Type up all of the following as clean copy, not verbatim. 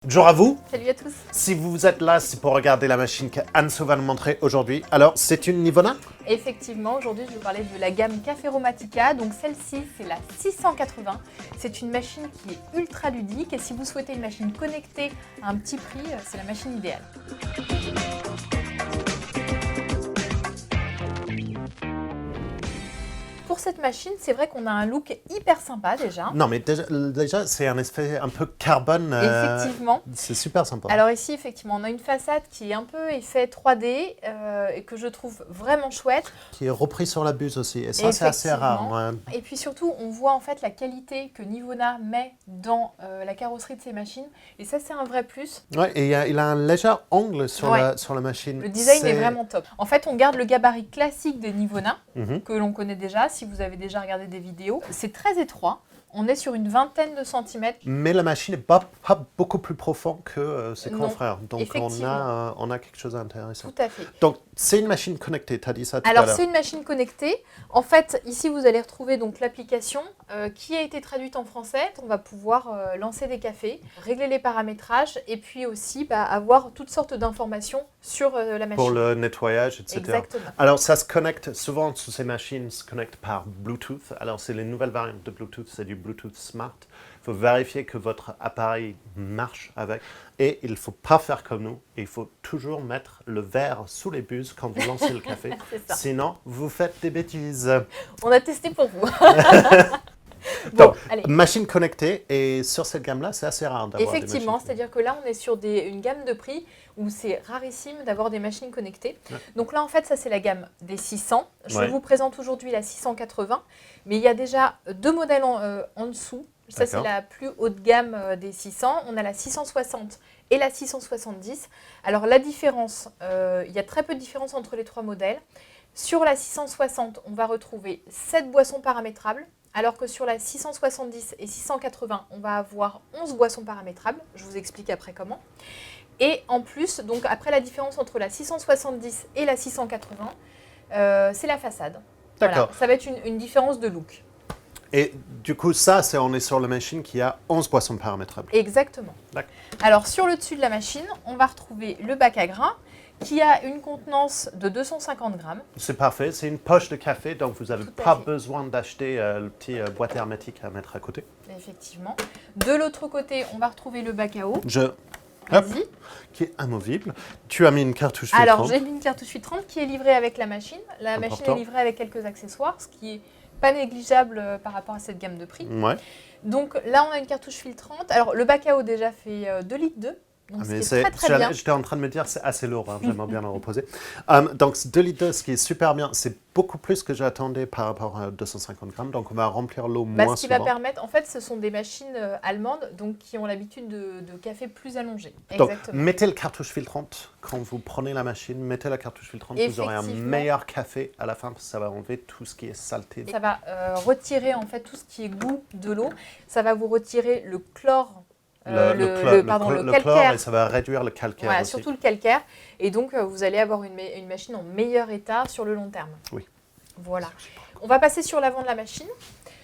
Bonjour à vous. Salut à tous. Si vous êtes là, c'est pour regarder la machine qu'Anso va nous montrer aujourd'hui. Alors, c'est une Nivona? Effectivement, aujourd'hui je vais vous parler de la gamme Café Aromatica. Donc celle-ci, c'est la 680. C'est une machine qui est ultra ludique et si vous souhaitez une machine connectée à un petit prix, c'est la machine idéale. Pour cette machine, c'est vrai qu'on a un look hyper sympa déjà. Non, mais déjà c'est un effet un peu carbone. Effectivement. C'est super sympa. Alors ici, effectivement, on a une façade qui est un peu effet 3D et que je trouve vraiment chouette. Qui est repris sur la buse aussi. Et ça, c'est assez rare. Ouais. Et puis surtout, on voit en fait la qualité que Nivona met dans la carrosserie de ses machines. Et ça, c'est un vrai plus. Ouais, et il a un léger angle sur, Ouais. sur la machine. Le design est vraiment top. En fait, on garde le gabarit classique des Nivona, que l'on connaît déjà, si vous avez déjà regardé des vidéos. C'est très étroit. On est sur une vingtaine de centimètres. Mais la machine n'est pas beaucoup plus profond que ses confrères. Donc on a quelque chose d'intéressant. Tout à fait. Donc c'est une machine connectée, tu as dit ça tout à l'heure. Alors c'est une machine connectée. En fait, ici vous allez retrouver donc l'application qui a été traduite en français. On va pouvoir lancer des cafés, régler les paramétrages et puis aussi avoir toutes sortes d'informations sur la machine. Pour le nettoyage, etc. Exactement. Alors ça se connecte, souvent sous ces machines, se connecte par Bluetooth. Alors c'est les nouvelles variantes de Bluetooth, c'est du Bluetooth Smart. Il faut vérifier que votre appareil marche avec. Et il ne faut pas faire comme nous. Il faut toujours mettre le verre sous les buses quand vous lancez le café. Sinon, vous faites des bêtises. On a testé pour vous. Donc, machine connectée, et sur cette gamme-là, c'est assez rare d'avoir des machines. Effectivement, c'est-à-dire que là, on est sur une gamme de prix où c'est rarissime d'avoir des machines connectées. Ouais. Donc là, en fait, ça, c'est la gamme des 600. Je vous présente aujourd'hui la 680, mais il y a déjà deux modèles en dessous. Ça, c'est la plus haute gamme des 600. On a la 660 et la 670. Alors, la différence, il y a très peu de différence entre les trois modèles. Sur la 660, on va retrouver 7 boissons paramétrables. Alors que sur la 670 et 680, on va avoir 11 boissons paramétrables. Je vous explique après comment. Et en plus, donc après la différence entre la 670 et la 680, c'est la façade. D'accord. Voilà, ça va être une différence de look. Et du coup, ça, on est sur la machine qui a 11 boissons paramétrables. Exactement. Alors sur le dessus de la machine, on va retrouver le bac à grains, qui a une contenance de 250 grammes. C'est parfait, c'est une poche de café, donc vous n'avez pas besoin d'acheter le petit boîte hermétique à mettre à côté. Effectivement. De l'autre côté, on va retrouver le bac à eau. Qui est amovible. Tu as mis une cartouche filtrante. Alors, j'ai mis une cartouche filtrante qui est livrée avec la machine. La machine est livrée avec quelques accessoires, ce qui n'est pas négligeable par rapport à cette gamme de prix. Ouais. Donc là, on a une cartouche filtrante. Alors, le bac à eau déjà fait 2 litres d'eau. Donc c'est très bien. J'étais en train de me dire c'est assez lourd, hein, j'aimerais bien le reposer. Donc 2 litres, ce qui est super bien, c'est beaucoup plus que j'attendais par rapport à 250 grammes. Donc on va remplir l'eau moins souvent. Ce qui va permettre, en fait, ce sont des machines allemandes donc qui ont l'habitude de café plus allongé. Donc mettez le cartouche filtrante quand vous prenez la machine, mettez la cartouche filtrante, vous aurez un meilleur café à la fin parce que ça va enlever tout ce qui est saleté. Ça va retirer en fait tout ce qui est goût de l'eau. Ça va vous retirer le chlore. Le calcaire. Chlore, et ça va réduire le calcaire voilà, aussi. Surtout le calcaire. Et donc, vous allez avoir une machine en meilleur état sur le long terme. Oui. Voilà. On va passer sur l'avant de la machine.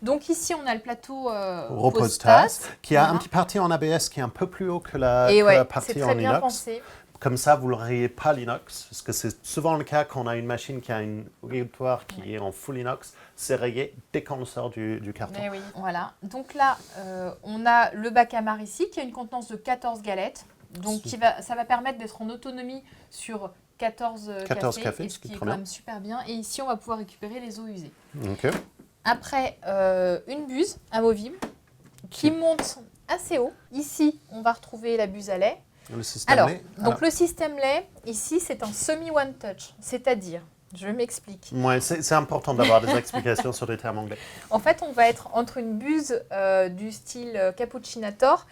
Donc ici, on a le plateau repose tasse qui a un petit parti en ABS qui est un peu plus haut que la partie en inox. Bien pensé. Comme ça, vous ne rayez pas l'inox, parce que c'est souvent le cas quand on a une machine qui a une réductoire qui est en full inox, c'est rayé dès qu'on le sort du carton. Mais oui, voilà. Donc là, on a le bac à marre ici qui a une contenance de 14 galettes. Donc ça va permettre d'être en autonomie sur 14 cafés, ce qui est quand même super bien. Et ici, on va pouvoir récupérer les eaux usées. Okay. Après, une buse amovible qui monte assez haut. Ici, on va retrouver la buse à lait. Le système lait. Donc le système lait, ici, c'est un semi-one touch, c'est-à-dire, je m'explique. Ouais, c'est important d'avoir des explications sur des termes anglais. En fait, on va être entre une buse du style cappuccinator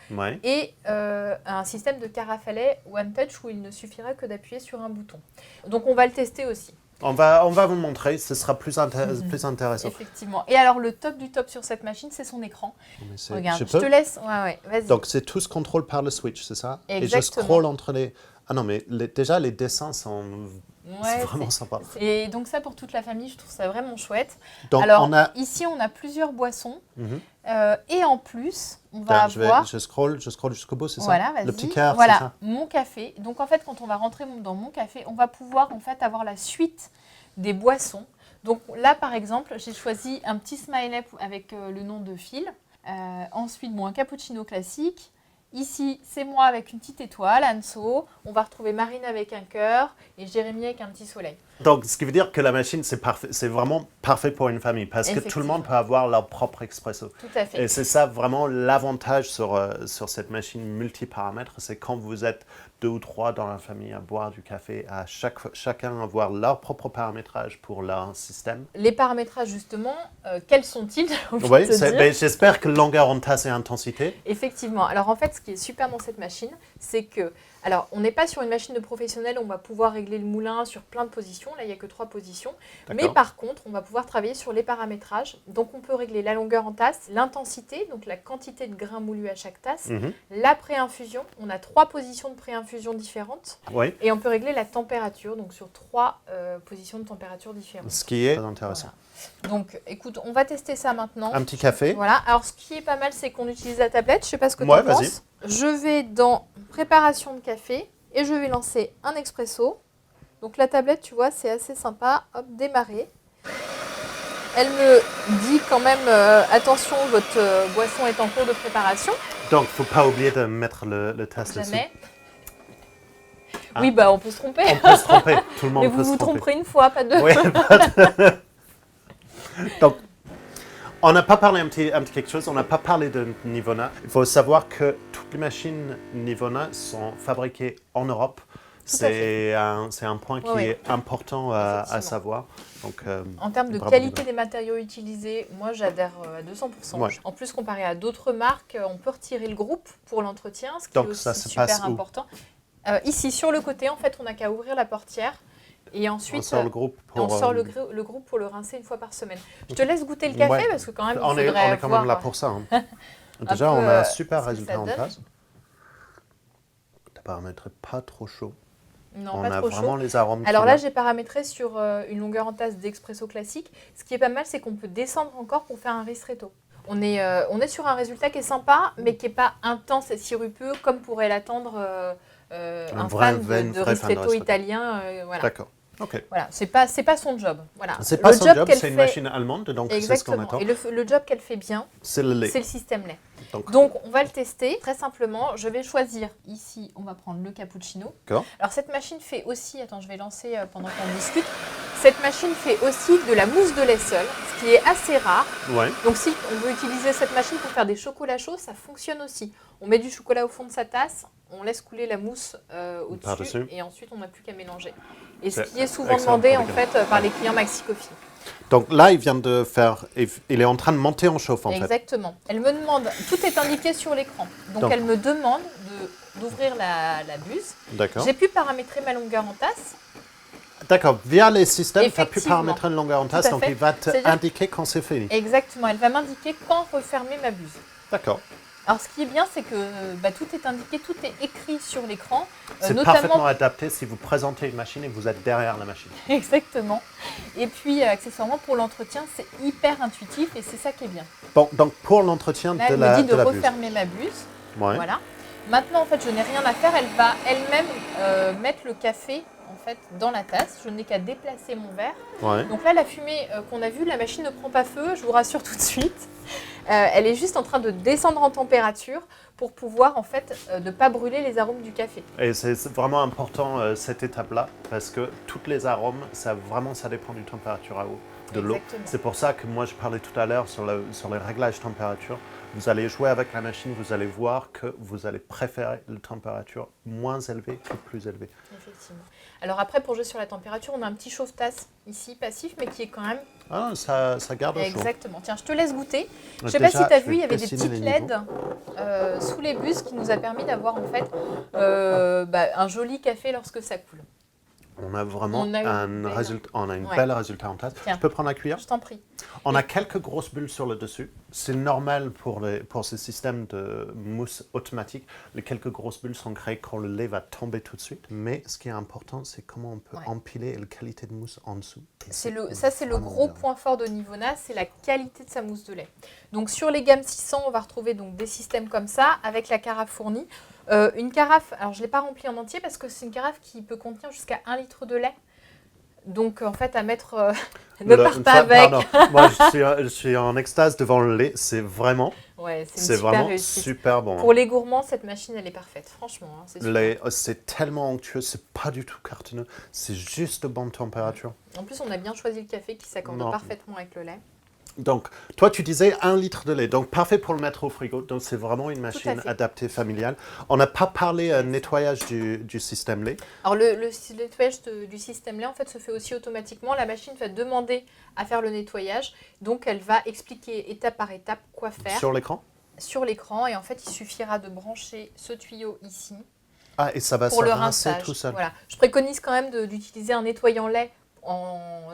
et un système de carafe à lait one touch où il ne suffira que d'appuyer sur un bouton. Donc on va le tester aussi. On va vous montrer, ce sera plus intéressant. Effectivement. Et alors, le top du top sur cette machine, c'est son écran. Regarde, je te laisse. Ouais, vas-y. Donc, c'est tout se contrôle par le switch, c'est ça? Exactement. Et je scroll entre les... Ah non, mais déjà, les dessins sont Ouais, vraiment sympas. Et donc ça, pour toute la famille, je trouve ça vraiment chouette. Donc, Alors, ici, on a plusieurs boissons. Mhm. Et en plus, on va avoir... Je scroll jusqu'au bout, c'est voilà, ça? vas-y. Le petit cœur, voilà, c'est ça? mon café. Donc en fait, quand on va rentrer dans mon café, on va pouvoir en fait avoir la suite des boissons. Donc là, par exemple, j'ai choisi un petit smiley avec le nom de Phil. Ensuite, un cappuccino classique. Ici, c'est moi avec une petite étoile, Anso. On va retrouver Marine avec un cœur et Jérémy avec un petit soleil. Donc, ce qui veut dire que la machine, c'est vraiment parfait pour une famille parce que tout le monde peut avoir leur propre expresso. Tout à fait. Et c'est ça vraiment l'avantage sur cette machine multiparamètres, c'est quand vous êtes 2 ou 3 dans la famille à boire du café, à chacun avoir leur propre paramétrage pour leur système. Les paramétrages, justement, quels sont-ils? Oui, j'espère que longueur en tasse et intensité. Effectivement. Alors en fait, ce qui est super dans cette machine, c'est que, alors on n'est pas sur une machine de professionnel, on va pouvoir régler le moulin sur plein de positions. Là, il n'y a que 3 positions. Mais par contre, on va pouvoir travailler sur les paramétrages. Donc on peut régler la longueur en tasse, l'intensité, donc la quantité de grains moulus à chaque tasse, la pré-infusion. On a 3 positions de pré-infusion différentes. Oui. Et on peut régler la température, donc sur 3 positions de température différentes. Ce qui est intéressant. Voilà. Donc, écoute, on va tester ça maintenant. Un petit café. Voilà. Alors, ce qui est pas mal, c'est qu'on utilise la tablette. Je ne sais pas ce que tu en penses. Je vais dans préparation de café et je vais lancer un expresso. Donc, la tablette, tu vois, c'est assez sympa. Hop, démarrer. Elle me dit quand même, attention, votre boisson est en cours de préparation. Donc, il ne faut pas oublier de mettre le tasse dessus. Jamais. Oui, bah on peut se tromper. On peut se tromper, tout le monde Mais peut se tromper. vous vous tromperez une fois, pas deux. Oui, Donc, on n'a pas parlé un petit quelque chose, on n'a pas parlé de Nivona. Il faut savoir que toutes les machines Nivona sont fabriquées en Europe. C'est un point qui est important à savoir. Donc, en termes de qualité des matériaux utilisés, moi j'adhère à 200%. Ouais. En plus, comparé à d'autres marques, on peut retirer le groupe pour l'entretien, ce qui est aussi super important. Ici, sur le côté, en fait, on n'a qu'à ouvrir la portière. Et ensuite, on sort le groupe pour le rincer une fois par semaine. Je te laisse goûter le café parce que quand même, on est quand même là pour ça. Hein. Déjà, on a un super résultat en place. Tu paramétrais pas trop chaud. Non, on pas a trop vraiment chaud. Les arômes. Alors là, j'ai paramétré sur une longueur en tasse d'expresso classique. Ce qui est pas mal, c'est qu'on peut descendre encore pour faire un ristretto. On est sur un résultat qui est sympa, mais qui n'est pas intense et sirupeux comme pourrait l'attendre un fan de ristretto italien. Voilà. D'accord. Okay. Voilà, c'est pas son job. Voilà. C'est pas son job, c'est une machine allemande, donc c'est ce qu'on attend. Et le job qu'elle fait bien, c'est le lait. C'est le système lait. Donc, on va le tester. Très simplement, je vais choisir ici, on va prendre le cappuccino. Alors, cette machine fait aussi, attends, je vais lancer pendant qu'on discute. Cette machine fait aussi de la mousse de lait seul, ce qui est assez rare. Ouais. Donc, si on veut utiliser cette machine pour faire des chocolats chauds, ça fonctionne aussi. On met du chocolat au fond de sa tasse, on laisse couler la mousse au-dessus et ensuite, on n'a plus qu'à mélanger. Et ce qui est souvent demandé, en fait, par les clients Maxi Coffee. Donc là, il vient de faire, il est en train de monter en chauffe en fait. Exactement. Elle me demande, tout est indiqué sur l'écran. Donc elle me demande d'ouvrir la buse. D'accord. J'ai pu paramétrer ma longueur en tasse. D'accord. Via les systèmes, tu as pu paramétrer une longueur en tasse, donc fait. il va t'indiquer quand c'est fini. Exactement. Elle va m'indiquer quand refermer ma buse. D'accord. Alors, ce qui est bien, c'est que tout est indiqué, tout est écrit sur l'écran. C'est parfaitement adapté si vous présentez une machine et vous êtes derrière la machine. Exactement. Et puis, accessoirement, pour l'entretien, c'est hyper intuitif et c'est ça qui est bien. Bon, donc, pour l'entretien de la buse. Elle me dit de refermer ma buse. Ouais. Voilà. Maintenant, en fait, je n'ai rien à faire. Elle va elle-même mettre le café en fait, dans la tasse. Je n'ai qu'à déplacer mon verre. Ouais. Donc là, la fumée qu'on a vue, la machine ne prend pas feu, je vous rassure tout de suite. Elle est juste en train de descendre en température pour pouvoir en fait ne pas brûler les arômes du café. Et c'est vraiment important cette étape-là parce que tous les arômes, ça dépend du température à eau de l'eau. C'est pour ça que moi je parlais tout à l'heure sur les réglages température. Vous allez jouer avec la machine, vous allez voir que vous allez préférer la température moins élevée que plus élevée. Effectivement. Alors après, pour jouer sur la température, on a un petit chauffe-tasse ici, passif, mais qui est quand même... Ah, ça garde chaud. Exactement. Tiens, je te laisse goûter. Je ne sais pas si tu as vu, il y avait des petites LED sous les buses qui nous a permis d'avoir en fait un joli café lorsque ça coule. On a vraiment un bel résultat en tasse. Je peux prendre la cuillère? Je t'en prie. On a quelques grosses bulles sur le dessus. c'est normal pour ces systèmes de mousse automatique. Les quelques grosses bulles sont créées quand le lait va tomber tout de suite. Mais ce qui est important, c'est comment on peut empiler et la qualité de mousse en dessous. C'est le gros point fort de Nivona, c'est la qualité de sa mousse de lait. Donc sur les gammes 600, on va retrouver donc des systèmes comme ça, avec la carafe fournie. Une carafe, alors je ne l'ai pas remplie en entier parce que c'est une carafe qui peut contenir jusqu'à 1 litre de lait. Donc en fait à mettre, ne pars pas avec. Pardon, moi je suis en extase devant le lait, c'est vraiment, super bon. Pour les gourmands, cette machine elle est parfaite, franchement. Hein, c'est tellement onctueux, c'est pas du tout cartonneux, c'est juste de bonne température. En plus on a bien choisi le café qui s'accorde parfaitement avec le lait. Donc, toi, tu disais 1 litre de lait, donc parfait pour le mettre au frigo. Donc, c'est vraiment une machine adaptée familiale. On n'a pas parlé nettoyage du système lait. Alors, le nettoyage du système lait, en fait, se fait aussi automatiquement. La machine va demander à faire le nettoyage. Donc, elle va expliquer étape par étape quoi faire. Sur l'écran ? Sur l'écran. Et en fait, il suffira de brancher ce tuyau ici. Ah, et ça va se rincer tout seul. Voilà. Je préconise quand même d'utiliser un nettoyant lait.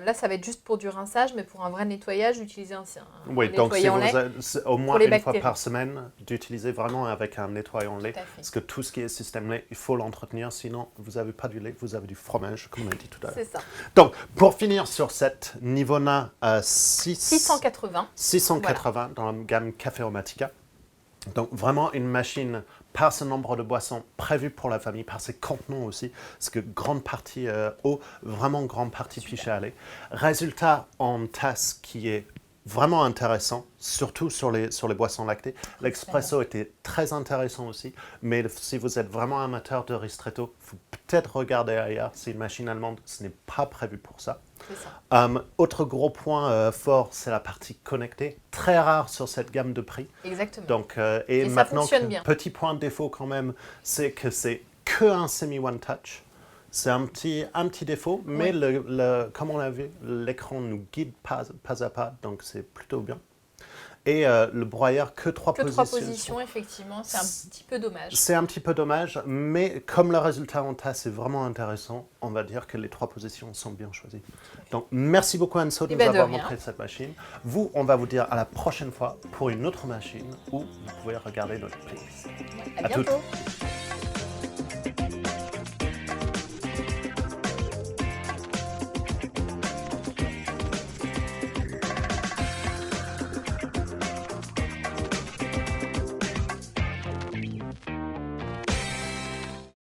Là, ça va être juste pour du rinçage, mais pour un vrai nettoyage, d'utiliser un nettoyant lait. Au moins une fois par semaine, d'utiliser vraiment avec un nettoyant lait. Parce que tout ce qui est système lait, il faut l'entretenir, sinon vous n'avez pas du lait, vous avez du fromage, comme on a dit tout à l'heure. C'est ça. Donc, pour finir sur cette Nivona 680 voilà. Dans la gamme Café Aromatica. Donc, vraiment une machine par ce nombre de boissons prévues pour la famille, par ses contenants aussi, parce que grande partie eau, vraiment grande partie piché à lait. Résultat en tasse qui est vraiment intéressant, surtout sur les boissons lactées. L'expresso était très intéressant aussi, mais si vous êtes vraiment amateur de ristretto, il faut peut-être regarder ailleurs. C'est une machine allemande, ce n'est pas prévu pour ça. Autre gros point fort, c'est la partie connectée, très rare sur cette gamme de prix. Exactement. Donc, et maintenant, ça fonctionne bien. Petit point de défaut quand même, c'est que c'est que un semi-one touch. C'est un petit défaut, mais comme on l'a vu, l'écran nous guide pas à pas, donc c'est plutôt bien. Et le broyeur, que 3 positions. 3 positions, effectivement, c'est un petit peu dommage. C'est un petit peu dommage, mais comme le résultat en tasse est vraiment intéressant, on va dire que les 3 positions sont bien choisies. Donc, merci beaucoup Anso de nous avoir montré cette machine. Vous, on va vous dire à la prochaine fois pour une autre machine où vous pouvez regarder notre playlist. À bientôt.